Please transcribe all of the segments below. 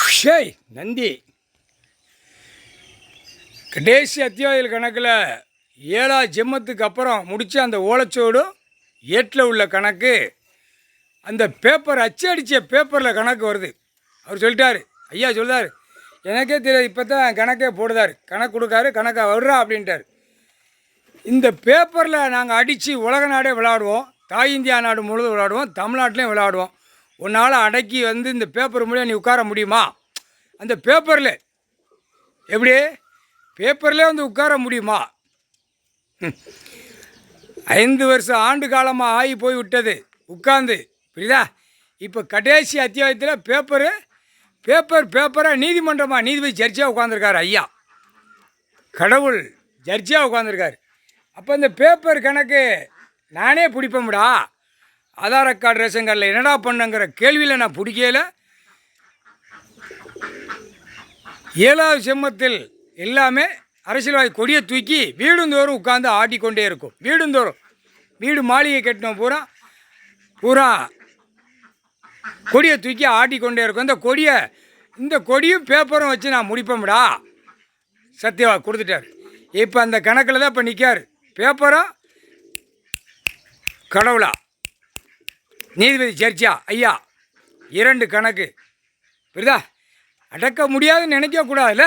ஷேய் நந்தி கடைசி அத்தியாயம் கணக்கில் 7ஆம் ஜென்மத்துக்கு அப்புறம் முடித்த அந்த ஓலைச்சோடும் ஏட்டில் உள்ள கணக்கு அந்த பேப்பர் அச்சடித்த பேப்பரில் கணக்கு வருது. அவர் சொல்லிட்டார், ஐயா சொல்கிறார், எனக்கே தெரியாது, இப்போ தான் கணக்கே போடுதார், கணக்கு கொடுக்காரு, கணக்கை வர்றா அப்படின்ட்டார். இந்த பேப்பரில் நாங்கள் அடித்து உலக நாடே விளையாடுவோம், தாய் இந்தியா நாடு முழுவதும் விளையாடுவோம், தமிழ்நாட்டிலையும் விளையாடுவோம். உன்னால் அடக்கி வந்து இந்த பேப்பர் மூலியம் நீ உட்கார முடியுமா? அந்த பேப்பரில் எப்படி பேப்பர்லேயே வந்து உட்கார முடியுமா? 5 வருஷம் ஆண்டு காலமாக ஆகி போய் விட்டது உட்கார்ந்து, புரியுதா? இப்போ கடைசி அத்தியாயத்தில் பேப்பராக நீதிமன்றமாக நீதிபதி ஜட்ஜாக உட்காந்துருக்காரு. ஐயா கடவுள் ஜட்ஜாக உட்காந்துருக்காரு. அப்போ இந்த பேப்பர் கணக்கு நானே பிடிப்பேன்டா, ஆதார் கார்டு ரேஷன் கார்டில் என்னடா பண்ணுங்கிற கேள்வியில் நான் பிடிக்கல. 7ஆவது ஜென்மத்தில் எல்லாமே அரசியல்வாதி கொடியை தூக்கி வீடுந்தோறும் உட்காந்து ஆட்டிக்கொண்டே இருக்கும். வீடுந்தோறும் வீடு மாளிகை கட்டினோம் பூரா கொடியை தூக்கி ஆட்டிக்கொண்டே இருக்கும். இந்த கொடியும் பேப்பரும் வச்சு நான் முடிப்பேன்டா, சத்தியவா கொடுத்துட்டார். இப்போ அந்த கணக்கில் தான் இப்போ நிற்கார். பேப்பரும் கடவுளா நீதிபதி ஜட்ஜா ஐயா 2 கணக்கு, புரியுதா? அடக்க முடியாதுன்னு நினைக்கக்கூடாதுல்ல.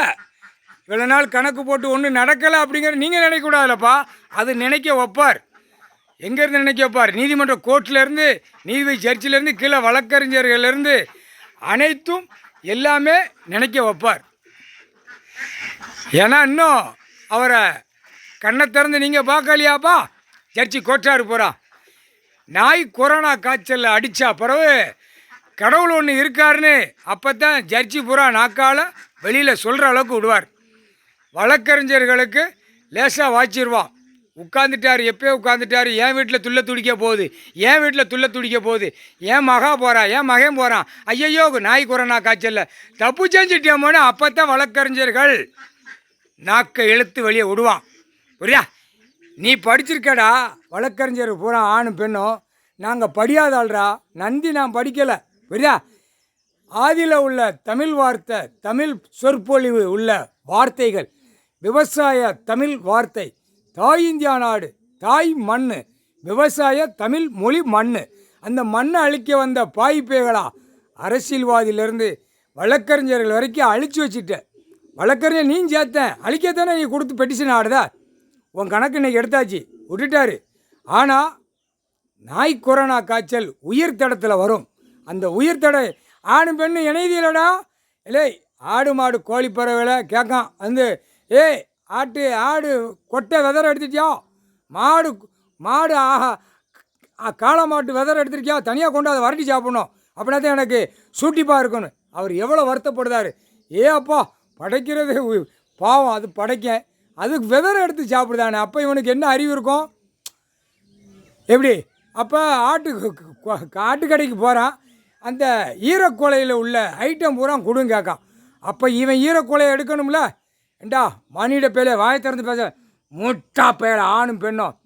இவ்வளோ நாள் கணக்கு போட்டு ஒன்றும் நடக்கலை அப்படிங்கிற நீங்கள் நினைக்கக்கூடாதுல்லப்பா. அது நினைக்க வைப்பார். எங்கேருந்து நினைக்க வைப்பார்? நீதிமன்ற கோர்ட்லேருந்து, நீதிபதி ஜட்ஜிலேருந்து, கீழே வழக்கறிஞர்கள்லேருந்து அனைத்தும் எல்லாமே நினைக்க வைப்பார். ஏன்னா இன்னும் அவரை கண்ணை திறந்து நீங்கள் பார்க்கலையாப்பா. ஜட்ஜி கோட்டாரு போகிறான். நாய் கொரோனா காய்ச்சலில் அடித்தா பிறகு கடவுள் ஒன்று இருக்காருன்னு அப்போ தான் ஜட்ஜி பூரா நாக்கால் வெளியில் சொல்கிற அளவுக்கு விடுவார். வழக்கறிஞர்களுக்கு லேசாக வாய்ச்சிருவான். உட்காந்துட்டார், எப்போயோ உட்காந்துட்டார். என் வீட்டில் துள்ள துடிக்க போகுது, என் வீட்டில் துள்ள துடிக்க போகுது, என் மகா போகிறான், என் மகன் போகிறான், ஐயையோ நாய் கொரோனா காய்ச்சலில் தப்பு செஞ்சுட்டோமோன்னு அப்போ தான் வழக்கறிஞர்கள் நாக்கை இழுத்து வெளியே விடுவான். புரியா? நீ படிச்சிருக்கடா, வழக்கறிஞர் பூரா ஆணும் பெண்ணும். நாங்கள் படியாதாள்றா. நந்தி நான் படிக்கலை, புரியா? ஆதியில் உள்ள தமிழ் வார்த்தை, தமிழ் சொற்பொழிவு உள்ள வார்த்தைகள், விவசாய தமிழ் வார்த்தை, தாய் இந்தியா நாடு, தாய் மண், விவசாய தமிழ் மொழி மண். அந்த மண்ணை அழிக்க வந்த பாய்ப்பேகளா அரசியல்வாதியிலேருந்து வழக்கறிஞர்கள் வரைக்கும் அழித்து வச்சுட்டேன். வழக்கறிஞர் நீ சேர்த்தேன் அழிக்கத்தானே நீ கொடுத்து பெட்டிஷன் ஆடுதா? உன் கணக்கு இன்றைக்கி எடுத்தாச்சு, விட்டுட்டாரு. ஆனால் நாய் கொரோனா காய்ச்சல் உயிர் தடத்தில் வரும். அந்த உயிர் தடை ஆணும் பெண்ணு இணையதில்லடா. இல்லை ஆடு மாடு கோழி பறவைகளை கேட்கான் வந்து, ஏய் ஆடு கொட்டை வெதரை எடுத்துட்டியா? மாடு காளை மாட்டு வெதரை எடுத்துருக்கியா? தனியாக கொண்டு அதை வரட்டி சாப்பிடணும், அப்படின்னா தான் எனக்கு சூட்டிப்பாக இருக்கணும். அவர் எவ்வளோ வருத்தப்படுதார். அப்பா படைக்கிறது பாவம், அது படைக்க அதுக்கு வெதரை எடுத்து சாப்பிடுதானே. அப்போ இவனுக்கு என்ன அறிவு இருக்கும்? எப்படி? அப்போ ஆட்டுக்கடைக்கு போகிறான், அந்த ஈரக்கொலையில் உள்ள ஐட்டம் பூரா கொடுங்க கேட்கான். அப்போ இவன் ஈரக்கொலையை எடுக்கணும்ல. ஏண்டா மணியிட பேலே வாயை திறந்து பேச முட்டா பேல ஆணும் பெண்ணும்.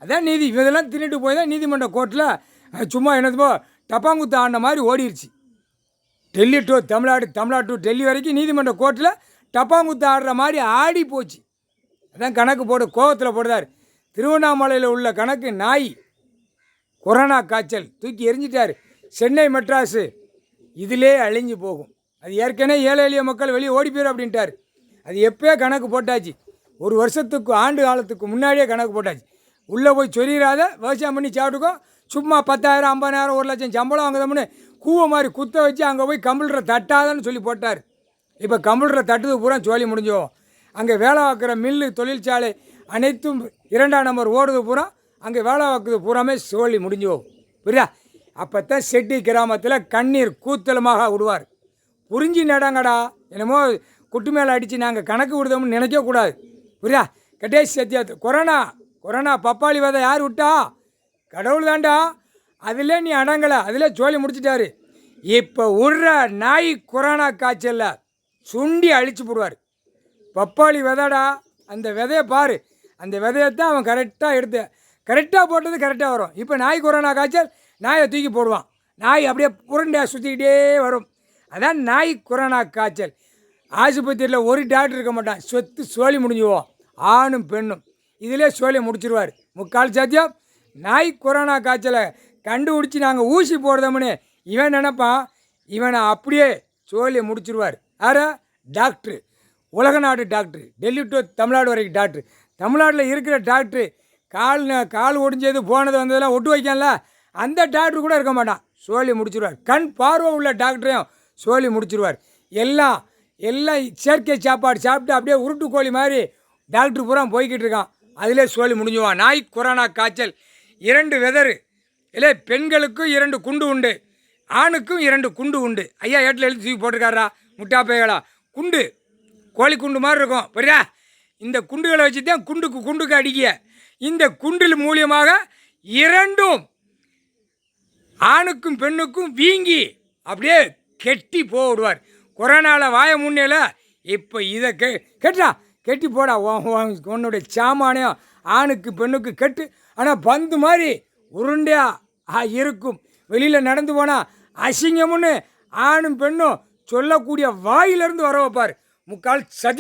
அதான் நீதி. இதெல்லாம் தின்னுட்டு போய் தான் நீதிமன்ற கோர்ட்டில் சும்மா என்னதுப்போ டப்பாங்குத்து ஆண்ட மாதிரி ஓடிடுச்சு. டெல்லி டு தமிழ்நாடு, தமிழ்நாடு டு டெல்லி வரைக்கும் நீதிமன்ற கோர்ட்டில் டப்பாங்குத்து ஆடுற மாதிரி ஆடி போச்சு. அதான் கணக்கு போட்டு கோவத்தில் போடுதார். திருவண்ணாமலையில் உள்ள கணக்கு நாய் கொரோனா காய்ச்சல் தூக்கி எரிஞ்சிட்டார். சென்னை மெட்ராஸு இதிலே அழிஞ்சு போகும். அது ஏற்கனவே ஏழை எளிய மக்கள் வெளியே ஓடி போயிடும் அப்படின்ட்டார். அது எப்போயே கணக்கு போட்டாச்சு. 1 வருஷத்துக்கு ஆண்டு காலத்துக்கு முன்னாடியே கணக்கு போட்டாச்சு. உள்ளே போய் சொல்லிடாத, விவசாயம் பண்ணி சாப்பிட்டுக்கோ, சும்மா 10,000 50,000 1 லட்சம் சம்பளம் வாங்குதோம்னு கூவை மாதிரி குத்த வச்சு அங்கே போய் கம்ப்யூட்டரை தட்டாதன்னு சொல்லி போட்டார். இப்போ கம்ப்யூட்டரை தட்டுது பூரா சோழி முடிஞ்சோம். அங்கே வேலை பார்க்குற மில்லு தொழிற்சாலை அனைத்தும் 2ஆம் நம்பர் ஓடுது பூரா, அங்கே வேலை பார்க்குறது பூராமே சோழி முடிஞ்சோம். புரியா? அப்போ தான் செட்டி கிராமத்தில் கண்ணீர் கூத்தலமாக விடுவார். புரிஞ்சு நடங்கடா. என்னமோ குட்டு மேலே அடித்து நாங்கள் கணக்கு விடுதோம்னு நினைக்கக்கூடாது. புரியா? கடைசி சத்தியத்து கொரோனா பப்பாளி விதை யார் விட்டா? கடவுள் தாண்டா. அதில் நீ அடங்கலை, அதில் சோழி முடிச்சிட்டாரு. இப்போ விடுற நாய் கொரோனா காய்ச்சலில் சுண்டி அழிச்சு போடுவார். பப்பாளி விதைடா, அந்த விதையை பாரு. அந்த விதையத்தான் அவன் கரெக்டாக போட்டது கரெக்டாக வரும். இப்போ நாய் கொரோனா காய்ச்சல், நாயை தூக்கி போடுவான். நாய் அப்படியே புரண்டையாக சுற்றிக்கிட்டே வரும். அதான் நாய் கொரோனா காய்ச்சல். ஆஸ்பத்திரியில் ஒரு டாக்டர் இருக்க மாட்டான், சொத்து சோழி முடிஞ்சுவோம். ஆணும் பெண்ணும் இதிலே சோழியை முடிச்சிருவார். முக்கால் சாத்தியம் நாய் கொரோனா காய்ச்சலை கண்டுபிடிச்சி நாங்கள் ஊசி போடுறோம்னு இவன் நினைப்பான். இவனை அப்படியே சோழியை முடிச்சிருவார். யாரா? டாக்டரு, உலக நாடு டாக்டரு, டெல்லி டு தமிழ்நாடு வரைக்கும் டாக்டரு. தமிழ்நாட்டில் இருக்கிற டாக்டரு கால் ஒடிஞ்சது போனது வந்ததெல்லாம் ஒட்டு வைக்கல, அந்த டாக்டர் கூட இருக்க மாட்டான், சோழி முடிச்சிருவார். கண் பார்வை உள்ள டாக்டரையும் சோழி முடிச்சிருவார். எல்லாம் செயற்கை சாப்பாடு சாப்பிட்டு அப்படியே உருட்டு கோழி மாதிரி டாக்டர் பூரா போய்கிட்டு இருக்கான். அதிலே சோழி முடிஞ்சுவான். நாய் கொரோனா காய்ச்சல் 2 வெதரு இல்லை, பெண்களுக்கும் 2 குண்டு உண்டு, ஆணுக்கும் 2 குண்டு உண்டு. ஐயா ஏட்டில் எழுதி தூக்கி போட்டிருக்காரா முட்டாப்பைகளா? குண்டு கோழி குண்டு மாதிரி இருக்கும் புரியா? இந்த குண்டுகளை வச்சு தான் குண்டுக்கு அடிக்க. இந்த குண்டில் மூலியமாக 2ம் ஆணுக்கும் பெண்ணுக்கும் வீங்கி அப்படியே கெட்டி போடுவார். கொரோனாவில் வாய முன்னையில் இப்போ இதை கெட்டா கெட்டி போடா உன்னுடைய சாமானியம் ஆணுக்கு பெண்ணுக்கு கெட்டு. ஆனால் பந்து மாதிரி உருண்டையாக இருக்கும். வெளியில் நடந்து போனால் அசிங்கம்னு ஆணும் பெண்ணும் சொல்லக்கூடிய வாயிலிருந்து வர வைப்பார். முக்கால் சதி